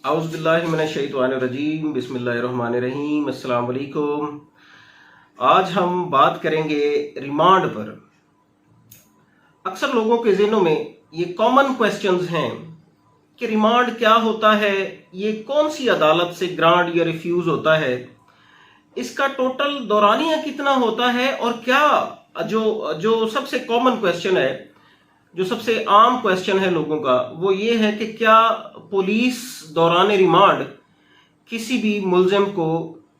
اعوذ باللہ من الشیطان الرجیم، بسم اللہ الرحمن الرحیم۔ السلام علیکم۔ آج ہم بات کریں گے ریمانڈ پر۔ اکثر لوگوں کے ذہنوں میں یہ کامن کویسچنز ہیں کہ ریمانڈ کیا ہوتا ہے، یہ کون سی عدالت سے گرانٹ یا ریفیوز ہوتا ہے، اس کا ٹوٹل دورانیہ کتنا ہوتا ہے، اور کیا جو سب سے کامن کویسچن ہے، جو سب سے عام کویسچن ہے لوگوں کا، وہ یہ ہے کہ کیا پولیس دوران ریمانڈ کسی بھی ملزم کو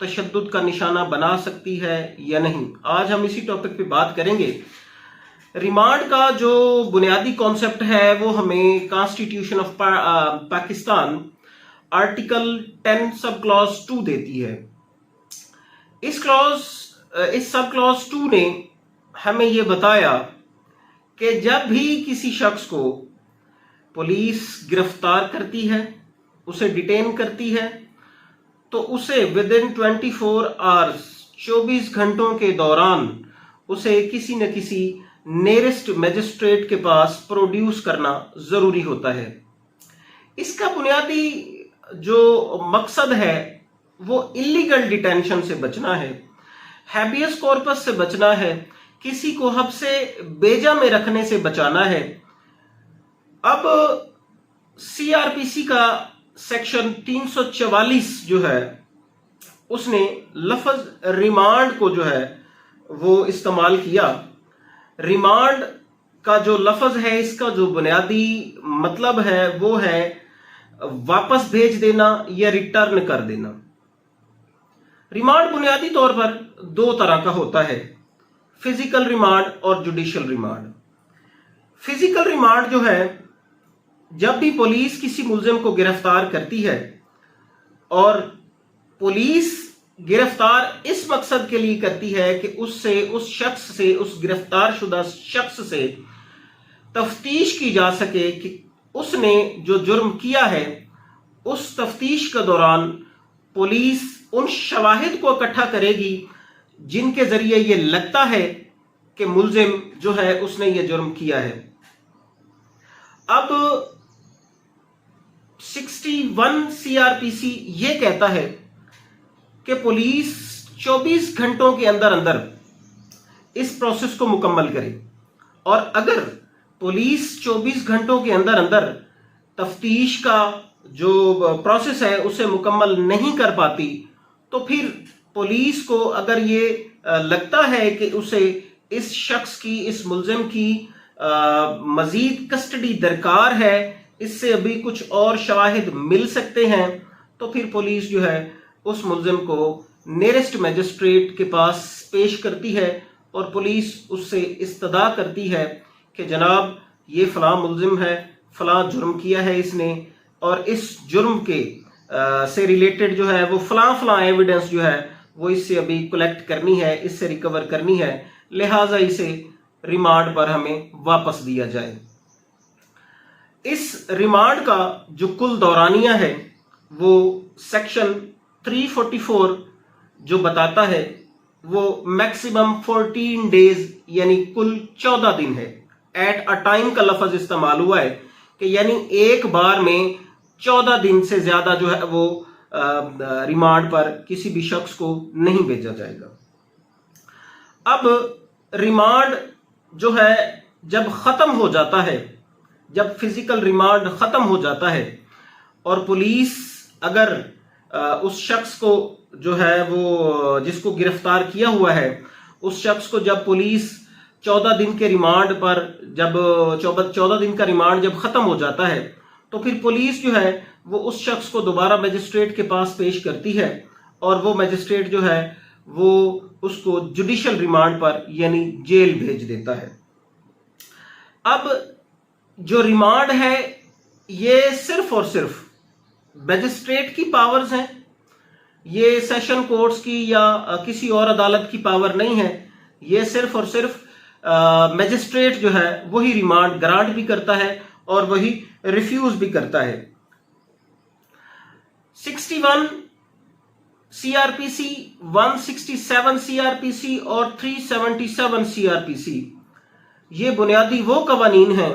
تشدد کا نشانہ بنا سکتی ہے یا نہیں۔ آج ہم اسی ٹاپک پہ بات کریں گے۔ ریمانڈ کا جو بنیادی کانسیپٹ ہے وہ ہمیں constitution of Pakistan article 10 sub class 2 دیتی ہے۔ اس سب کلاس 2 نے ہمیں یہ بتایا کہ جب بھی کسی شخص کو پولیس گرفتار کرتی ہے، اسے ڈیٹین کرتی ہے، تو اسے ودن 24 آورز 24 گھنٹوں کے دوران اسے کسی نہ کسی نیرسٹ میجسٹریٹ کے پاس پروڈیوس کرنا ضروری ہوتا ہے۔ اس کا بنیادی جو مقصد ہے وہ اللیگل ڈیٹینشن سے بچنا ہے، ہیبیس کارپس سے بچنا ہے، کسی کو حبس بیجا میں رکھنے سے بچانا ہے۔ اب سی آر پی سی کا سیکشن 344 جو ہے، اس نے لفظ ریمانڈ کو جو ہے وہ استعمال کیا۔ ریمانڈ کا جو لفظ ہے، اس کا جو بنیادی مطلب ہے وہ ہے واپس بھیج دینا یا ریٹرن کر دینا۔ ریمانڈ بنیادی طور پر دو طرح کا ہوتا ہے، فزیکل ریمانڈ اور جوڈیشل ریمانڈ۔ فزیکل ریمانڈ جو ہے، جب بھی پولیس کسی ملزم کو گرفتار کرتی ہے اور پولیس گرفتار اس مقصد کے لیے کرتی ہے کہ اس گرفتار شدہ شخص سے تفتیش کی جا سکے کہ اس نے جو جرم کیا ہے، اس تفتیش کے دوران پولیس ان شواہد کو اکٹھا کرے گی جن کے ذریعے یہ لگتا ہے کہ ملزم جو ہے اس نے یہ جرم کیا ہے۔ اب 61 سی آر پی سی یہ کہتا ہے کہ پولیس 24 گھنٹوں کے اندر اس پروسیس کو مکمل کرے، اور اگر پولیس 24 گھنٹوں کے اندر تفتیش کا جو پروسیس ہے اسے مکمل نہیں کر پاتی، تو پھر پولیس کو اگر یہ لگتا ہے کہ اسے اس شخص کی، اس ملزم کی مزید کسٹڈی درکار ہے، اس سے ابھی کچھ اور شواہد مل سکتے ہیں، تو پھر پولیس جو ہے اس ملزم کو نیرسٹ میجسٹریٹ کے پاس پیش کرتی ہے، اور پولیس اس سے استدعا کرتی ہے کہ جناب یہ فلاں ملزم ہے، فلاں جرم کیا ہے اس نے، اور اس جرم کے سے ریلیٹڈ جو ہے وہ فلاں ایویڈنس جو ہے وہ اس سے ابھی کلیکٹ کرنی ہے، اس سے ریکور کرنی ہے، لہٰذا اسے ریمانڈ پر ہمیں واپس دیا جائے۔ اس ریمانڈ کا جو کل دورانیہ ہے وہ سیکشن 344 جو بتاتا ہے وہ میکسیمم 14 ڈیز یعنی کل 14 دن ہے۔ ایٹ اے ٹائم کا لفظ استعمال ہوا ہے کہ یعنی ایک بار میں 14 دن سے زیادہ جو ہے وہ ریمانڈ پر کسی بھی شخص کو نہیں بھیجا جائے گا۔ اب ریمانڈ جو ہے جب ختم ہو جاتا ہے، جب فزیکل ریمانڈ ختم ہو جاتا ہے اور پولیس اگر اس شخص کو جو ہے وہ جس کو گرفتار کیا ہوا ہے، اس شخص کو جب پولیس 14 دن کے ریمانڈ پر جب 14 دن کا ریمانڈ جب ختم ہو جاتا ہے، تو پھر پولیس جو ہے وہ اس شخص کو دوبارہ میجسٹریٹ کے پاس پیش کرتی ہے، اور وہ میجسٹریٹ جو ہے وہ اس کو جوڈیشل ریمانڈ پر یعنی جیل بھیج دیتا ہے۔ اب جو ریمانڈ ہے یہ صرف اور صرف میجسٹریٹ کی پاورز ہیں، یہ سیشن کورٹس کی یا کسی اور عدالت کی پاور نہیں ہے، یہ صرف اور صرف میجسٹریٹ جو ہے وہی ریمانڈ گرانٹ بھی کرتا ہے اور وہی ریفیوز بھی کرتا ہے۔ 61 سی آر پی سی، 167 سی آر پی سی اور 377 سی آر پی سی یہ بنیادی وہ قوانین ہیں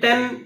10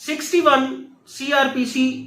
61 CRPC